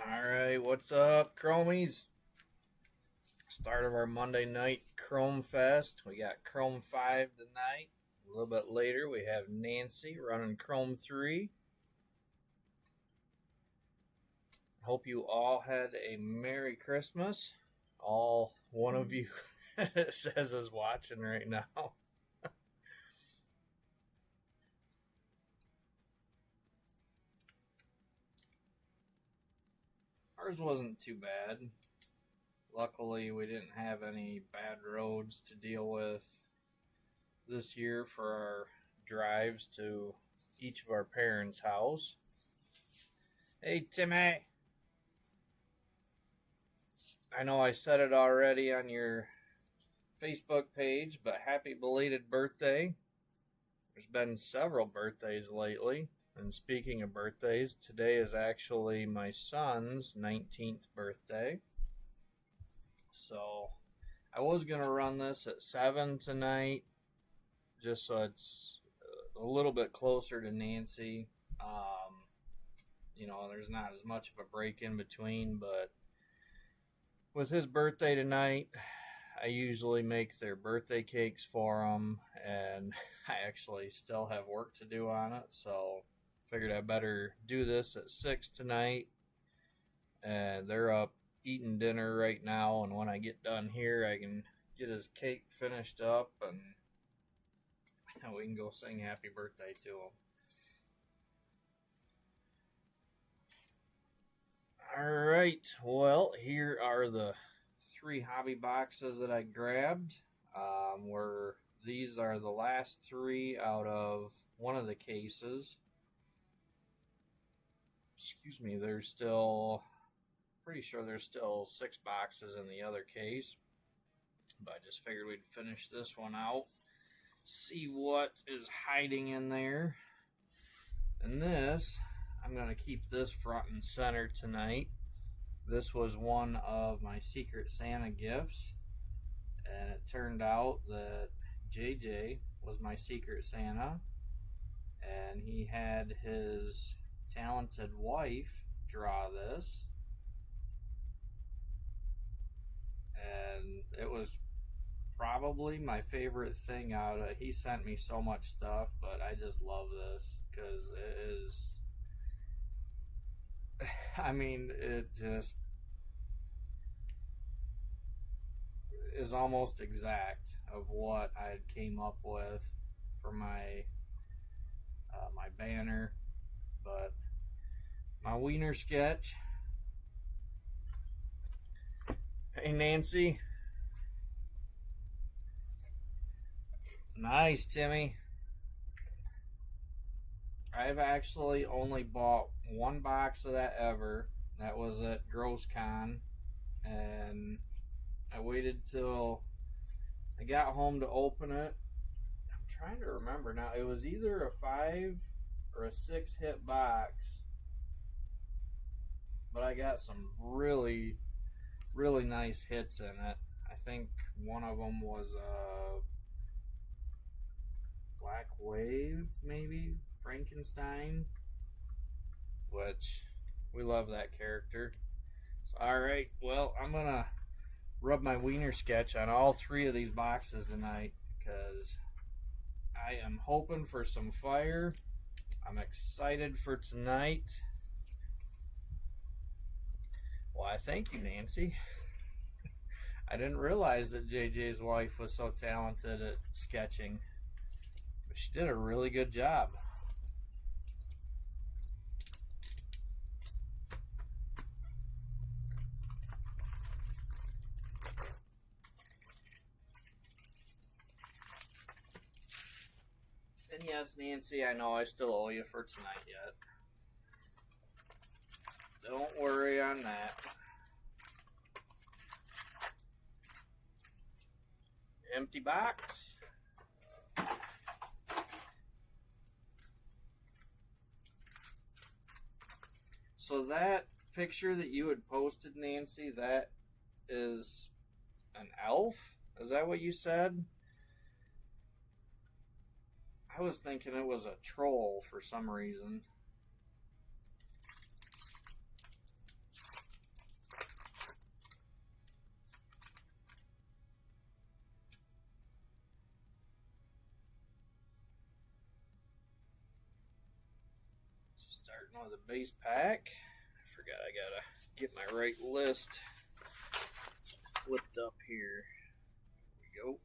Alright, what's up, Chromies? Start of our Monday night Chrome Fest. We got Chrome 5 tonight. A little bit later, we have Nancy running Chrome 3. Hope you all had a Merry Christmas. All one of you says is watching right now. Ours wasn't too bad. Luckily, we didn't have any bad roads to deal with this year for our drives to each of our parents' house. Hey, Timmy! I know I said it already on your Facebook page, but happy belated birthday. There's been several birthdays lately. And speaking of birthdays, today is actually my son's 19th birthday. So I was going to run this at 7 tonight, just so it's a little bit closer to Nancy. There's not as much of a break in between, but with his birthday tonight, I usually make their birthday cakes for them, and I actually still have work to do on it, so figured I better do this at 6 tonight. And they're up eating dinner right now, and when I get done here, I can get his cake finished up, and we can go sing happy birthday to him. Alright, well, here are the 3 hobby boxes that I grabbed. These are the last 3 out of one of the cases. Excuse me, pretty sure there's still 6 boxes in the other case. But I just figured we'd finish this one out. See what is hiding in there. And this, I'm going to keep this front and center tonight. This was one of my Secret Santa gifts. And it turned out that JJ was my Secret Santa. And he had his talented wife draw this, and it was probably my favorite thing out of it. He sent me so much stuff, but I just love this because it just is almost exact of what I came up with for my banner. But my wiener sketch. Hey, Nancy. Nice, Timmy. I've actually only bought 1 box of that ever. That was at GrossCon. And I waited till I got home to open it. I'm trying to remember now. It was either a 5 or a 6 hit box, but I got some really, really nice hits in it. I think one of them was Black Wave, maybe Frankenstein, which we love that character. So, all right, well, I'm gonna rub my wiener sketch on all 3 of these boxes tonight because I am hoping for some fire. I'm excited for tonight. Why, thank you, Nancy. I didn't realize that JJ's wife was so talented at sketching, but she did a really good job. And yes, Nancy, I know I still owe you for tonight yet. Don't worry on that. Empty box. So that picture that you had posted, Nancy, that is an elf? Is that what you said? I was thinking it was a troll for some reason. Starting with a base pack. I forgot I gotta get my right list flipped up here. There we go.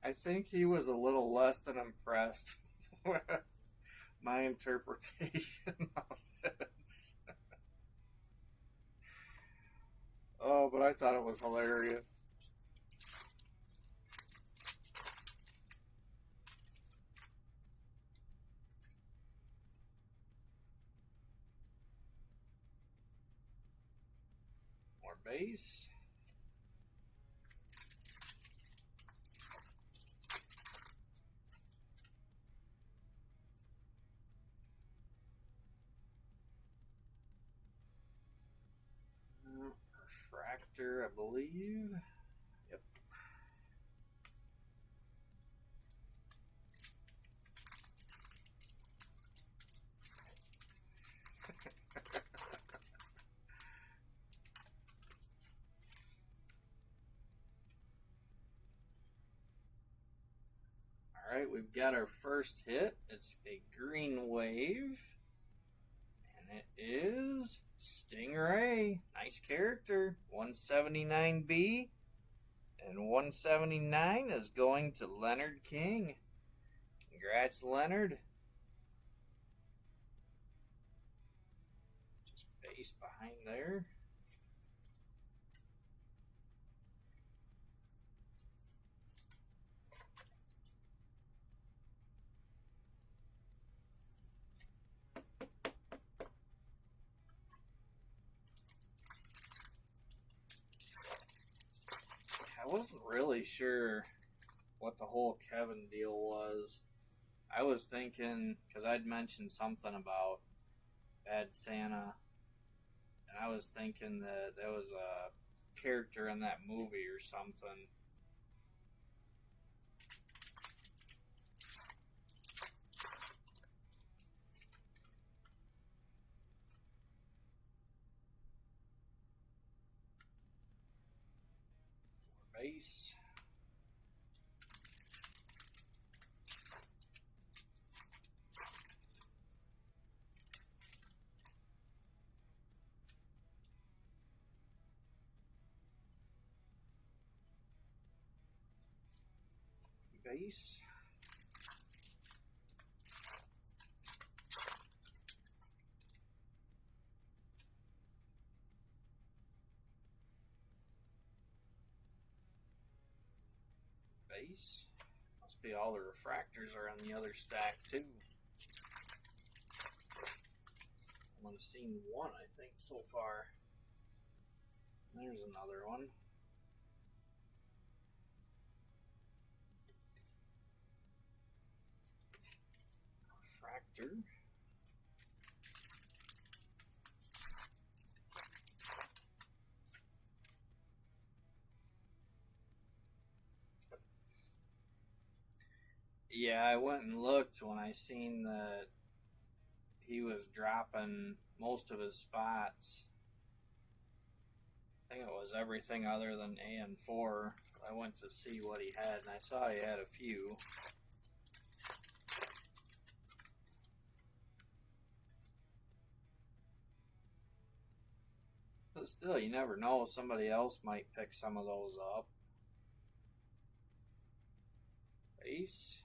I think he was a little less than impressed with my interpretation of it. Oh, but I thought it was hilarious. More base. Refractor, I believe. Yep. Alright, we've got our first hit. It's a green wave. And it is Stingray. Nice character. 179B. And 179 is going to Leonard King. Congrats, Leonard. Just base behind there. I wasn't really sure what the whole Kevin deal was. I was thinking, because I'd mentioned something about Bad Santa, and I was thinking that there was a character in that movie or something. Base. Base. Base. Must be all the refractors are on the other stack too. I've only seen one, I think, so far. There's another one. Refractor. Yeah, I went and looked when I seen that he was dropping most of his spots. I think it was everything other than AN4. I went to see what he had, and I saw he had a few. But still, you never know. Somebody else might pick some of those up. Base.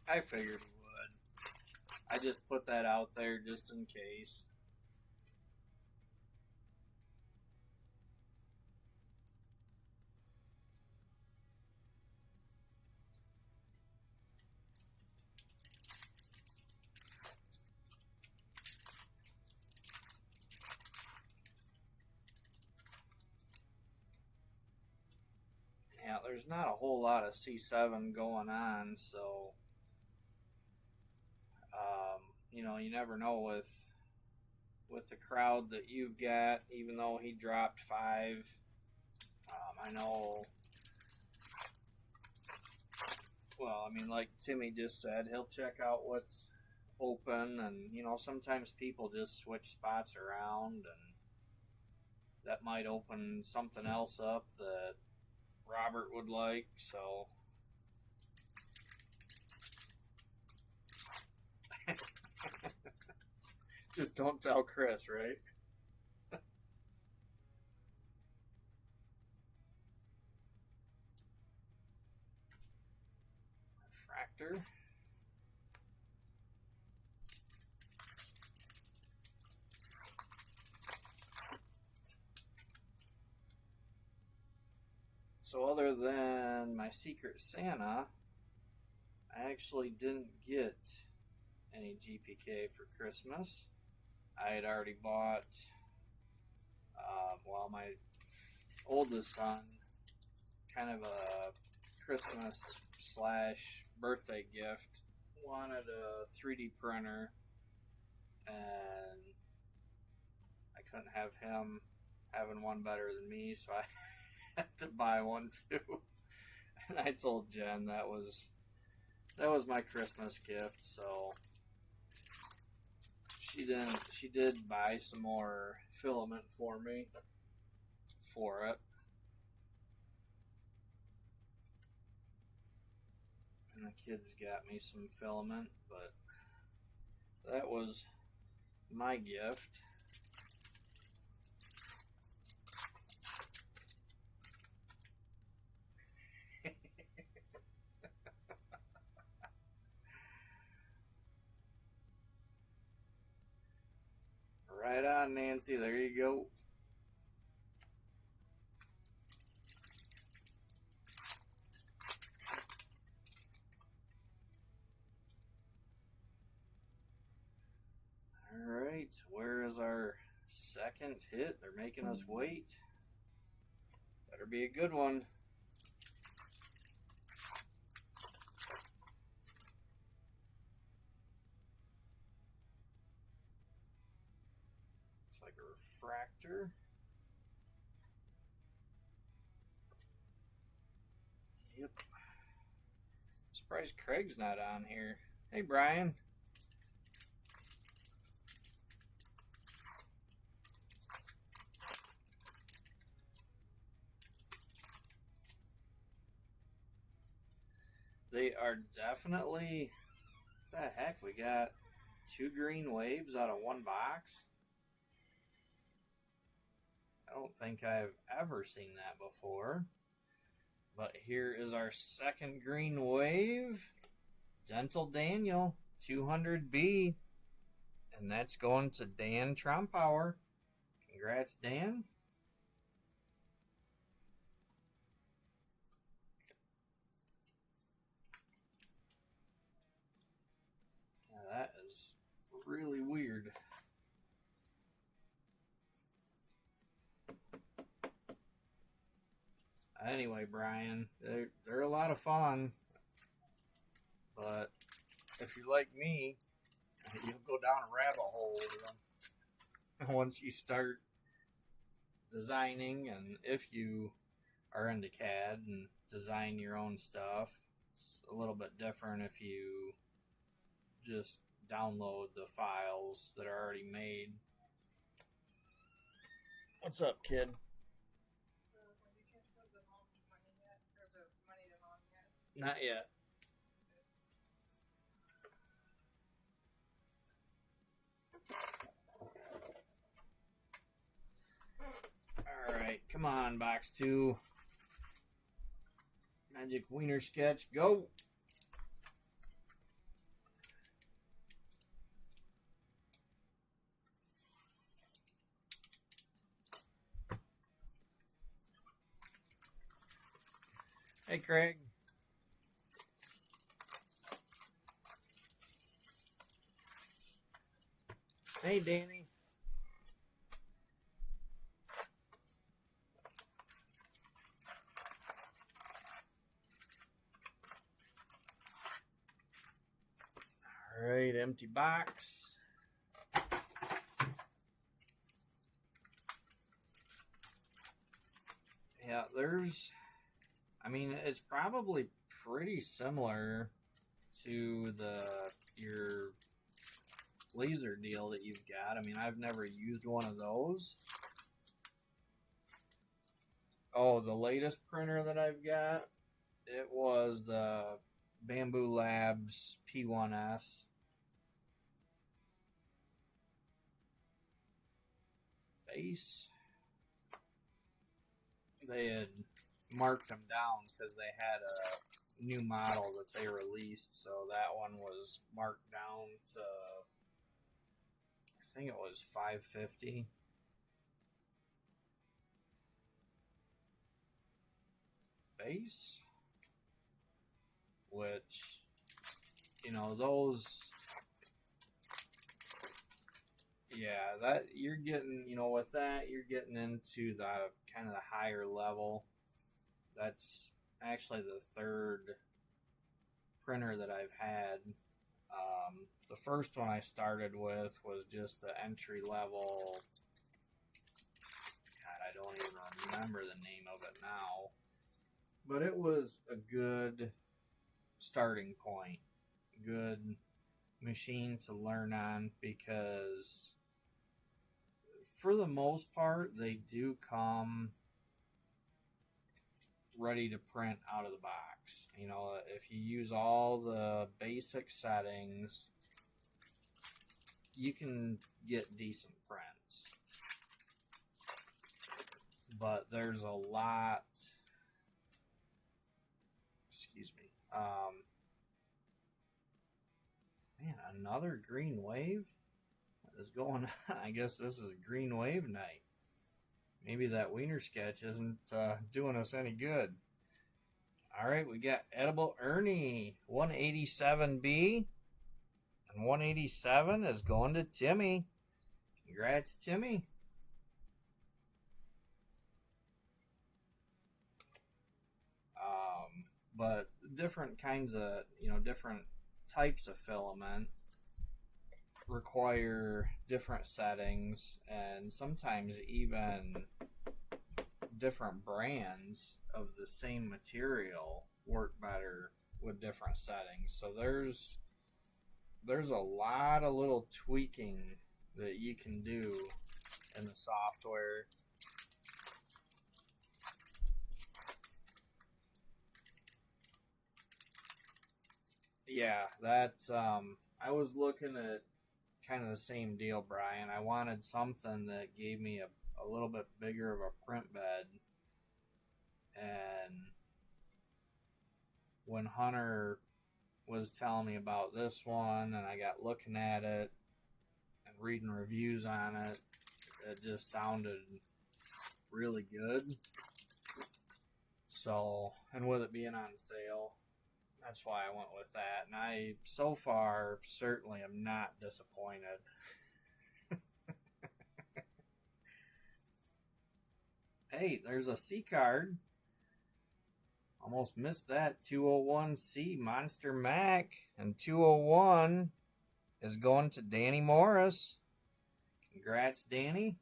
I figured he would. I just put that out there just in case. Yeah, there's not a whole lot of C7 going on, so you know, you never know with the crowd that you've got. Even though he dropped 5, I know. Well, I mean, like Timmy just said, he'll check out what's open, and you know, sometimes people just switch spots around, and that might open something else up that Robert would like. So just don't tell Chris, right? Refractor. So other than my Secret Santa, I actually didn't get any GPK for Christmas. I had already bought, well, my oldest son, kind of a Christmas / birthday gift, wanted a 3D printer, and I couldn't have him having one better than me, so I had to buy one too. And I told Jen that was my Christmas gift, so she did buy some more filament for me for it. And the kids got me some filament, but that was my gift. Right on, Nancy. There you go. Alright, where is our second hit? They're making us wait. Better be a good one. Looks like a refractor. Yep. Surprised Craig's not on here. Hey, Brian. They are definitely, what the heck, we got 2 green waves out of 1 box. I don't think I've ever seen that before. But here is our second green wave. Dental Daniel, 200B. And that's going to Dan Trompower. Congrats, Dan. Now that is really weird. Anyway, Brian, they're a lot of fun. But if you're like me, you'll go down a rabbit hole with them once you start designing. And if you are into CAD and design your own stuff, it's a little bit different if you just download the files that are already made. What's up, kid? Not yet. Alright, come on, box 2. Magic Wiener Sketch, go! Hey, Craig. Hey, Danny. All right, empty box. Yeah, I mean, it's probably pretty similar to your laser deal that you've got. I mean, I've never used one of those. Oh, the latest printer that I've got, it was the Bamboo Labs P1S. Base. They had marked them down because they had a new model that they released, so that one was marked down to, I think it was $550. Base, which, you know, those, yeah, that you're getting, you know, with that you're getting into the kind of the higher level. That's actually the third printer that I've had. The first one I started with was just the entry level. God, I don't even remember the name of it now. But it was a good starting point. Good machine to learn on, because for the most part, they do come ready to print out of the box. You know, if you use all the basic settings, you can get decent prints. But there's a lot, excuse me, man, another green wave? What is going on? I guess this is green wave night. Maybe that wiener sketch isn't doing us any good. All right, we got Edible Ernie, 187B. And 187 is going to Timmy. Congrats, Timmy. But different kinds of, you know, different types of filament require different settings, and sometimes even different brands of the same material work better with different settings. So there's a lot of little tweaking that you can do in the software. Yeah, that's I was looking at kind of the same deal, Brian. I wanted something that gave me a little bit bigger of a print bed. And when Hunter was telling me about this one, and I got looking at it and reading reviews on it, it just sounded really good. So, and with it being on sale, that's why I went with that. And I, so far, certainly am not disappointed. Hey, there's a C card. Almost missed that. 201C Monster Mac. And 201 is going to Danny Morris. Congrats, Danny.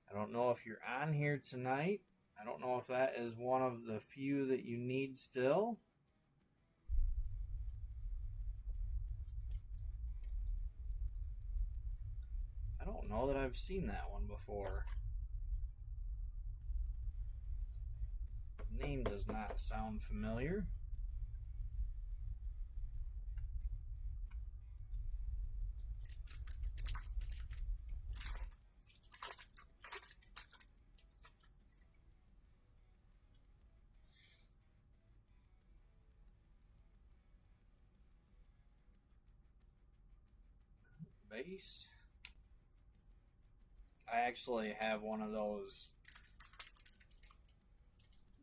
I don't know if you're on here tonight. I don't know if that is one of the few that you need still. I don't know that I've seen that one before. The name does not sound familiar. Base. I actually have one of those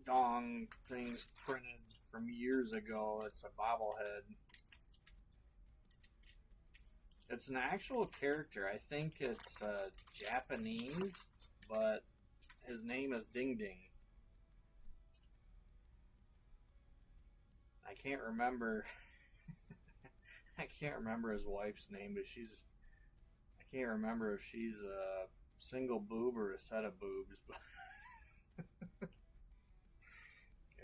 dong things printed from years ago. It's a bobblehead. It's an actual character. I think it's Japanese, but his name is Ding Ding. I can't remember. I can't remember his wife's name, but I can't remember if she's a single boob or a set of boobs. But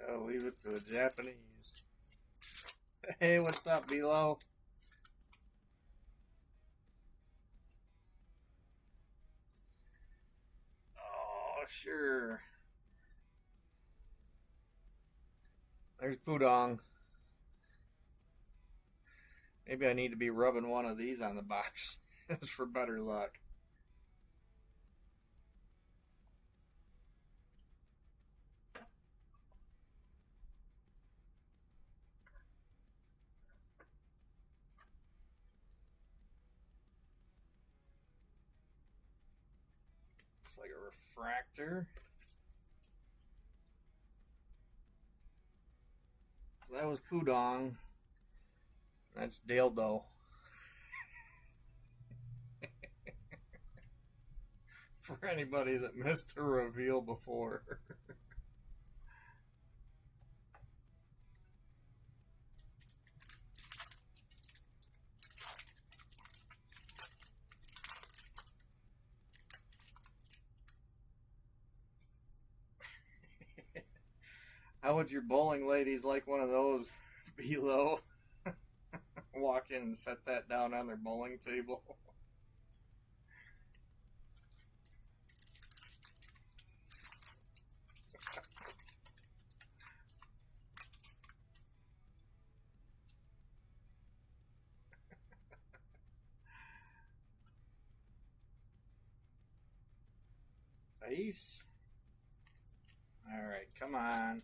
gotta leave it to the Japanese. Hey, what's up, Bilo? sure. There's Pudong. Maybe I need to be rubbing one of these on the box for better luck. Looks like a refractor. So that was Pudong. That's Dildo. For anybody that missed the reveal before. How would your bowling ladies like one of those below? Walk in and set that down on their bowling table. Face. Alright, come on.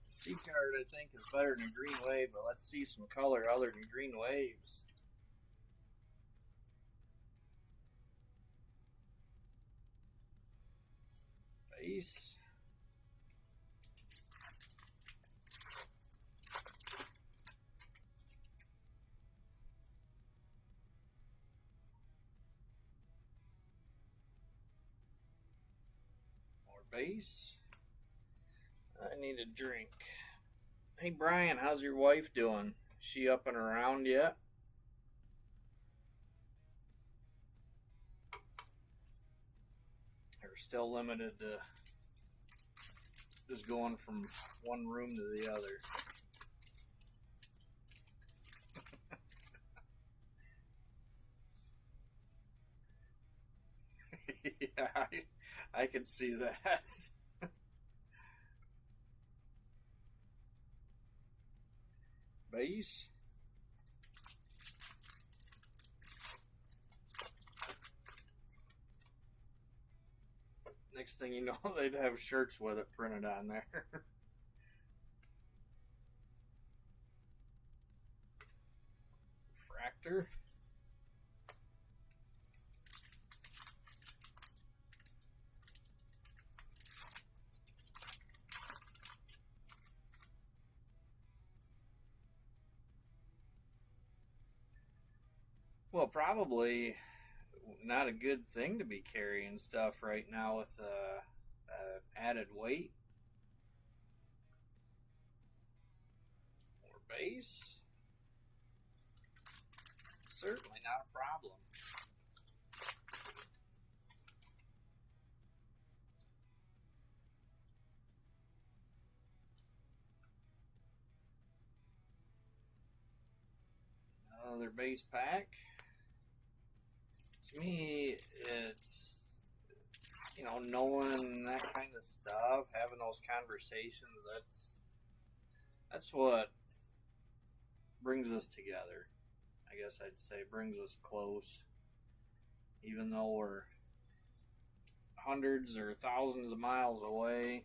C card, I think, is better than a green wave, but let's see some color other than green waves. Face. More base. I need a drink. Hey Brian, how's your wife doing? Is she up and around yet? Or still limited to just going from one room to the other? Yeah, I can see that. Base. Next thing you know, they'd have shirts with it printed on there. Refractor. Well, probably not a good thing to be carrying stuff right now with added weight. More base. Certainly not a problem. Another base pack. To me, it's, you know, knowing that kind of stuff, having those conversations, that's what brings us together. I guess I'd say brings us close. Even though we're hundreds or thousands of miles away.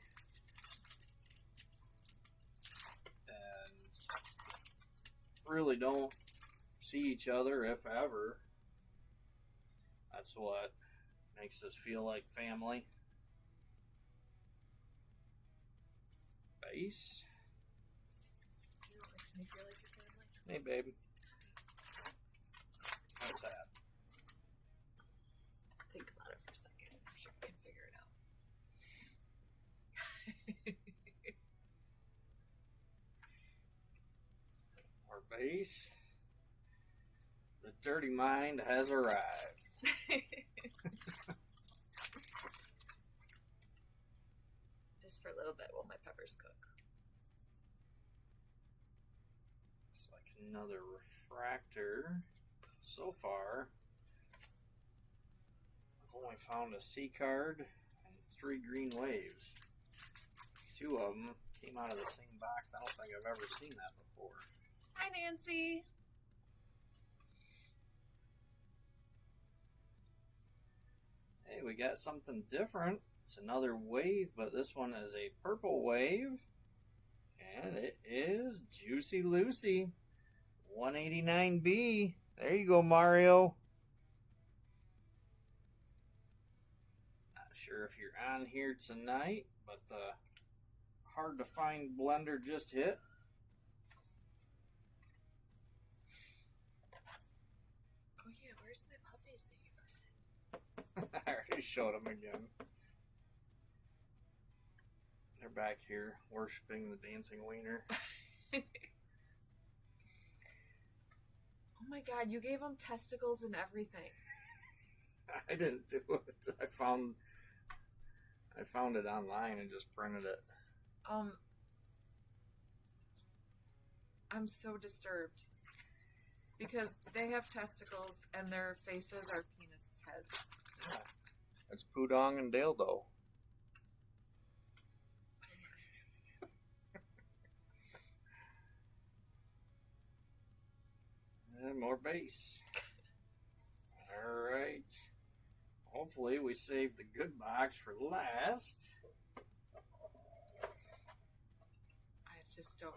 And really don't see each other, if ever. That's what makes us feel like family. Base. You know what makes me feel like your family? Hey, babe. What's that? Think about it for a second. I'm sure I can figure it out. Our base. The dirty mind has arrived. Just for a little bit while my peppers cook. Looks like another refractor. So far, I've only found a C card and 3 green waves. 2 of them came out of the same box. I don't think I've ever seen that before. Hi, Nancy. Hey, we got something different. It's another wave, but this one is a purple wave. And it is Juicy Lucy. 189B. There you go, Mario. Not sure if you're on here tonight, but the hard to find blender just hit. Oh yeah, where's my puppies that you brought? I already showed them again. They're back here worshiping the dancing wiener. Oh my god, you gave them testicles and everything. I didn't do it. I found it online and just printed it. I'm so disturbed. Because they have testicles and their faces are penis heads. Yeah. It's Pudong and Dildo. And more base. Alright. Hopefully we saved the good box for last. I don't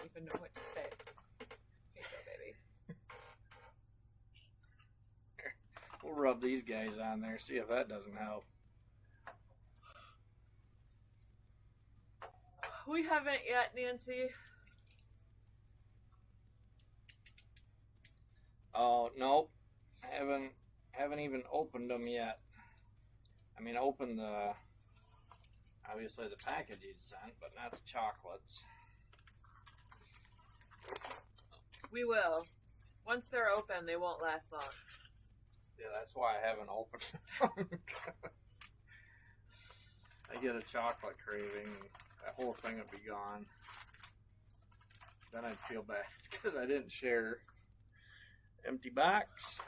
even know what to say. Here you go, baby. We'll rub these guys on there, see if that doesn't help. We haven't yet, Nancy. Oh, nope. I haven't even opened them yet. I mean, opened obviously the package you'd sent, but not the chocolates. We will. Once they're open, they won't last long. Yeah, that's why I haven't opened them. I get a chocolate craving, and that whole thing would be gone. Then I'd feel bad because I didn't share. Empty box.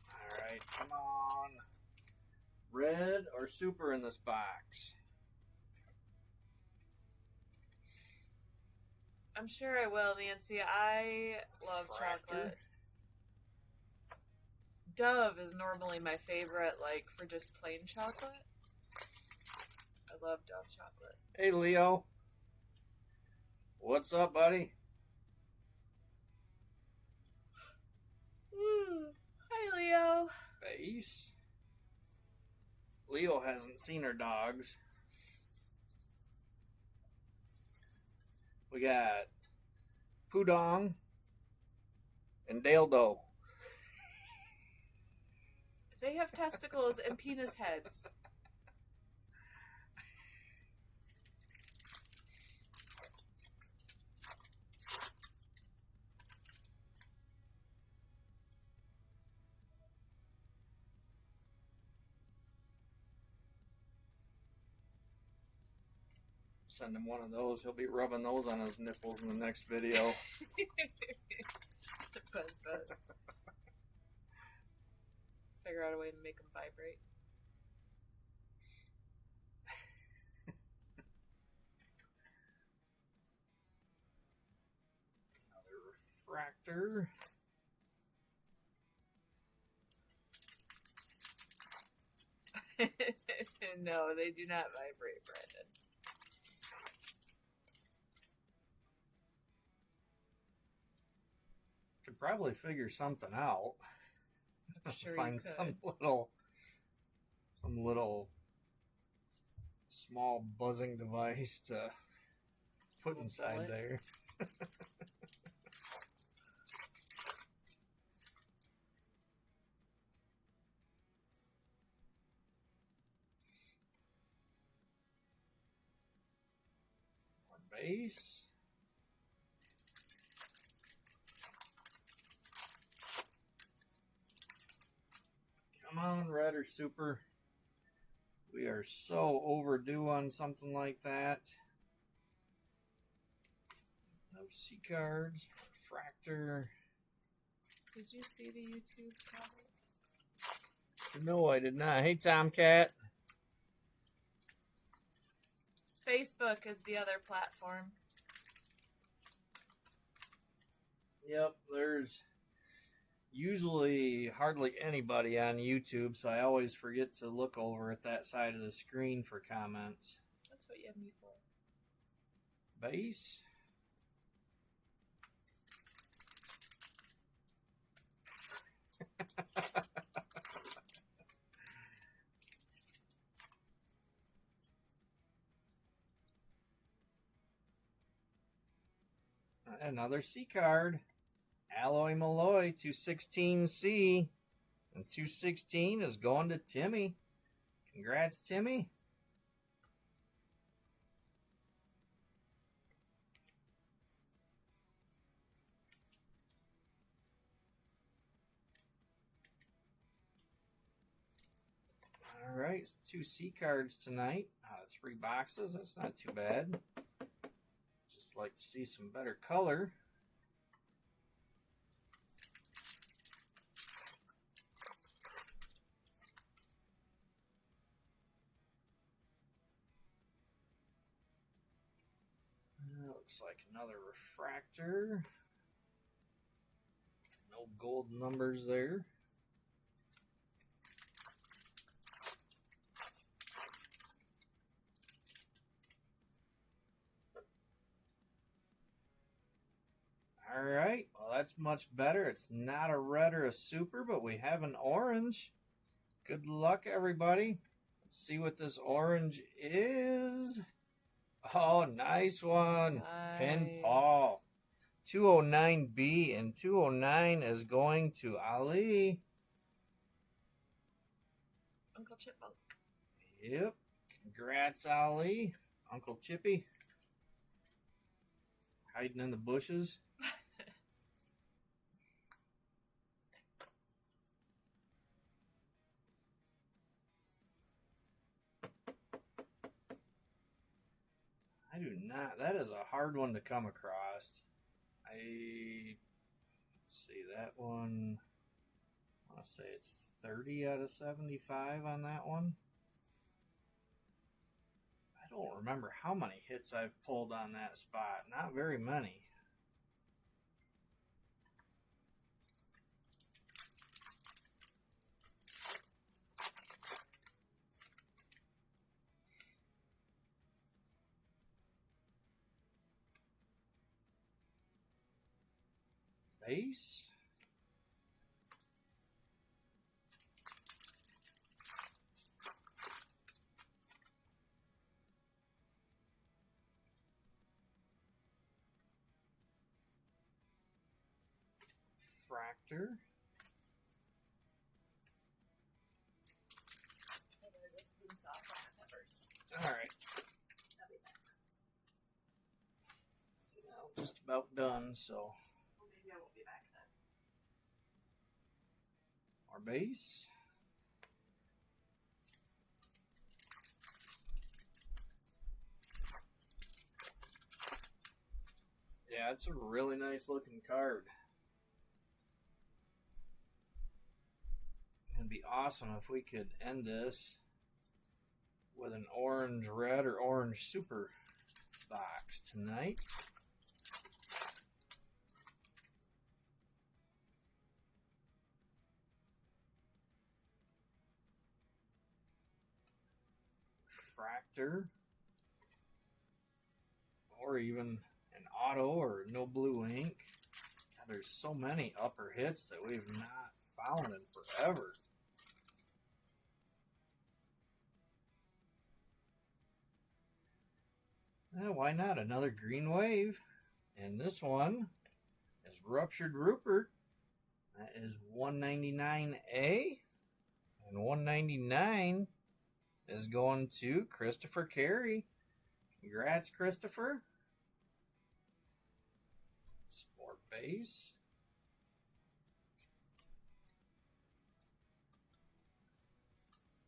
Alright, come on. Red or super in this box? I'm sure I will, Nancy. I love chocolate. Dove is normally my favorite, like, for just plain chocolate. I love Dove chocolate. Hey, Leo. What's up, buddy? Ooh. Hi, Leo. Face. Leo hasn't seen her dogs. We got Pudong and Dildo. They have testicles and penis heads. Send him one of those. He'll be rubbing those on his nipples in the next video. Buzz. Figure out a way to make them vibrate. Another refractor. No, they do not vibrate, Brandon. Could probably figure something out. I'm sure Find you could. some little small buzzing device to put inside there. More base. Come on, red or super. We are so overdue on something like that. C cards, refractor. Did you see the YouTube comment? No, I did not. Hey, Tomcat. Facebook is the other platform. Yep, there's usually hardly anybody on YouTube, so I always forget to look over at that side of the screen for comments. That's what you have me for. Base. Another C card. Alloy Malloy 216C. And 216 is going to Timmy. Congrats, Timmy. All right, 2 C cards tonight. 3 boxes. That's not too bad. Just like to see some better color. Looks like another refractor. No gold numbers there. All right, well, that's much better. It's not a red or a super, but we have an orange. Good luck, everybody. Let's see what this orange is. Oh, nice one. Nice. Pen Paul. 209B, and 209 is going to Ali. Uncle Chipmunk. Yep. Congrats, Ali. Uncle Chippy. Hiding in the bushes. I do not. That is a hard one to come across. Let's see, that one, I want to say it's 30 out of 75 on that one. I don't remember how many hits I've pulled on that spot. Not very many. Base. Fractor. All right. Well, just about done, so. Maybe I won't be back then. Our base. Yeah, it's a really nice looking card. It'd be awesome if we could end this with an orange red or orange super box tonight. Refractor, or even an auto or no blue ink. There's so many upper hits that we've not found in forever. Why not another green wave? And this one is Ruptured Rupert. That is 199A. And 199 is going to Christopher Carey. Congrats, Christopher. Sport base.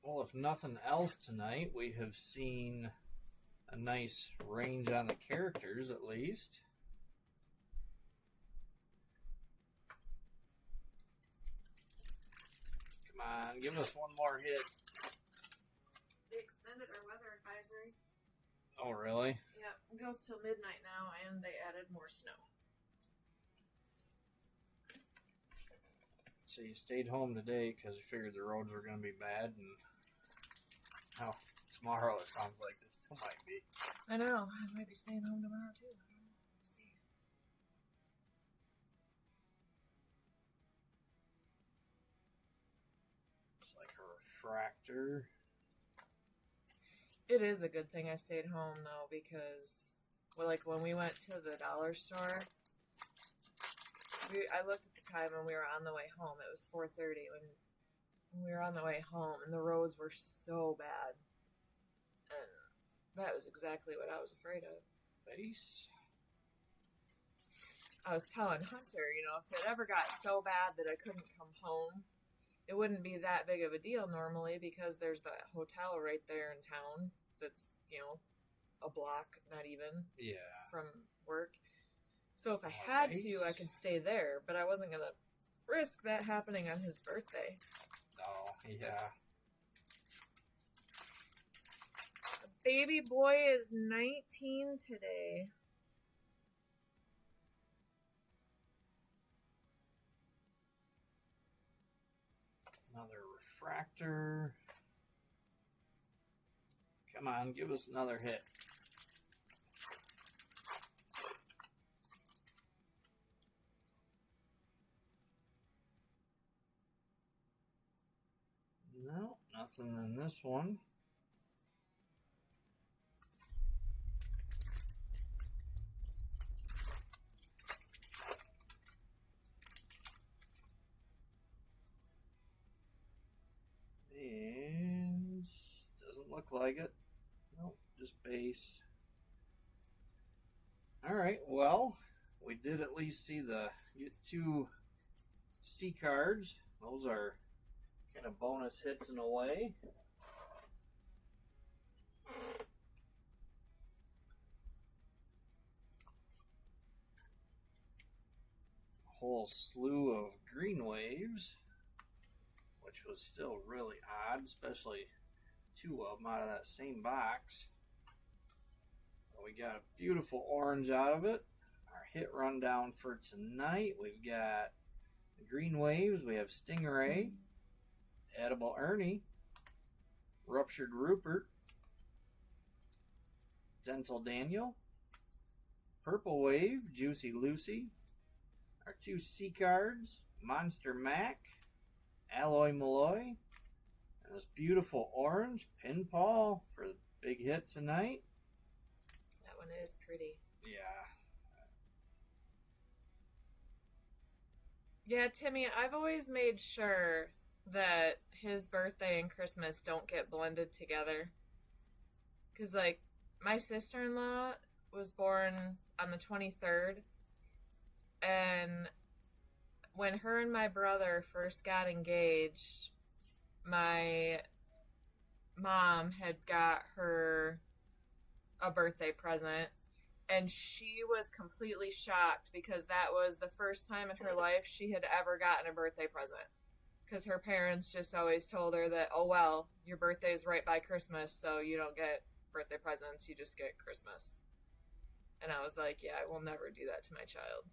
Well, if nothing else tonight, we have seen a nice range on the characters, at least. on, give us one more hit. They extended our weather advisory. Oh, really? Yep, it goes till midnight now, and they added more snow. So you stayed home today because you figured the roads were going to be bad, and oh, tomorrow it sounds like it still might be. I know. I might be staying home tomorrow too. We'll see. It's like a refractor. It is a good thing I stayed home though, because, well, like when we went to the dollar store, I looked at the time and we were on the way home. It was 4:30 when we were on the way home, and the roads were so bad, and that was exactly what I was afraid of. Base. I was telling Hunter, if it ever got so bad that I couldn't come home, it wouldn't be that big of a deal normally, because there's that hotel right there in town that's, a block, not even, from work. So if I had to, I could stay there, but I wasn't going to risk that happening on his birthday. Oh, yeah. The baby boy is 19 today. Another refractor. Come on, give us another hit. No, nothing in this one. And doesn't look like it. Nope, just base. Alright, well, we did at least get 2 C cards. Those are kind of bonus hits in a way. A whole slew of green waves, which was still really odd, especially 2 of them out of that same box. But we got a beautiful orange out of it. Our hit rundown for tonight, we've got the green waves, we have Stingray, Edible Ernie, Ruptured Rupert, Dental Daniel, Purple Wave, Juicy Lucy, our 2 C cards, Monster Mac, Alloy Malloy, and this beautiful orange, Pin Paul, for the big hit tonight. That one is pretty. Yeah. Yeah, Timmy, I've always made sure that his birthday and Christmas don't get blended together. Because, like, my sister-in-law was born on the 23rd, and when her and my brother first got engaged, my mom had got her a birthday present, and she was completely shocked because that was the first time in her life she had ever gotten a birthday present. Because her parents just always told her that, oh, well, your birthday is right by Christmas, so you don't get birthday presents, you just get Christmas. And I was like, yeah, I will never do that to my child.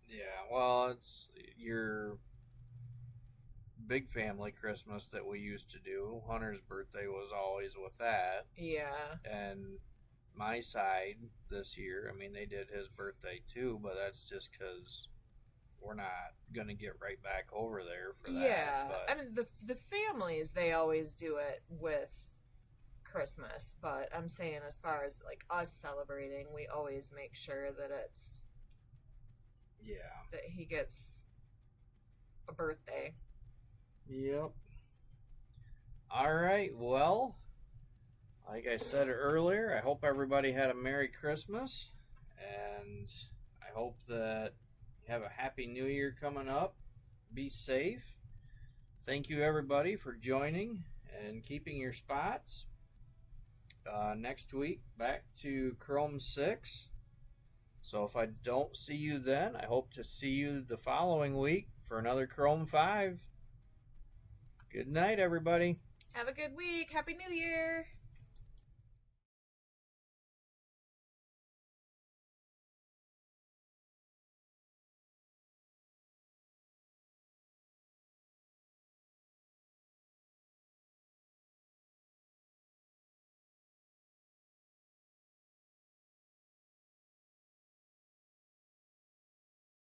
Yeah, well, it's your big family Christmas that we used to do. Hunter's birthday was always with that. Yeah. And my side this year, I mean, they did his birthday too, but that's just because we're not going to get right back over there for that. Yeah. But, I mean, the families, they always do it with Christmas, but I'm saying as far as, like, us celebrating, we always make sure that it's... Yeah. That he gets a birthday. Yep. All right, well, like I said earlier, I hope everybody had a Merry Christmas, and I hope that you have a Happy New Year coming up. Be safe. Thank you, everybody, for joining and keeping your spots. Next week, back to Chrome 6. So if I don't see you then, I hope to see you the following week for another Chrome 5. Good night, everybody. Have a good week. Happy New Year.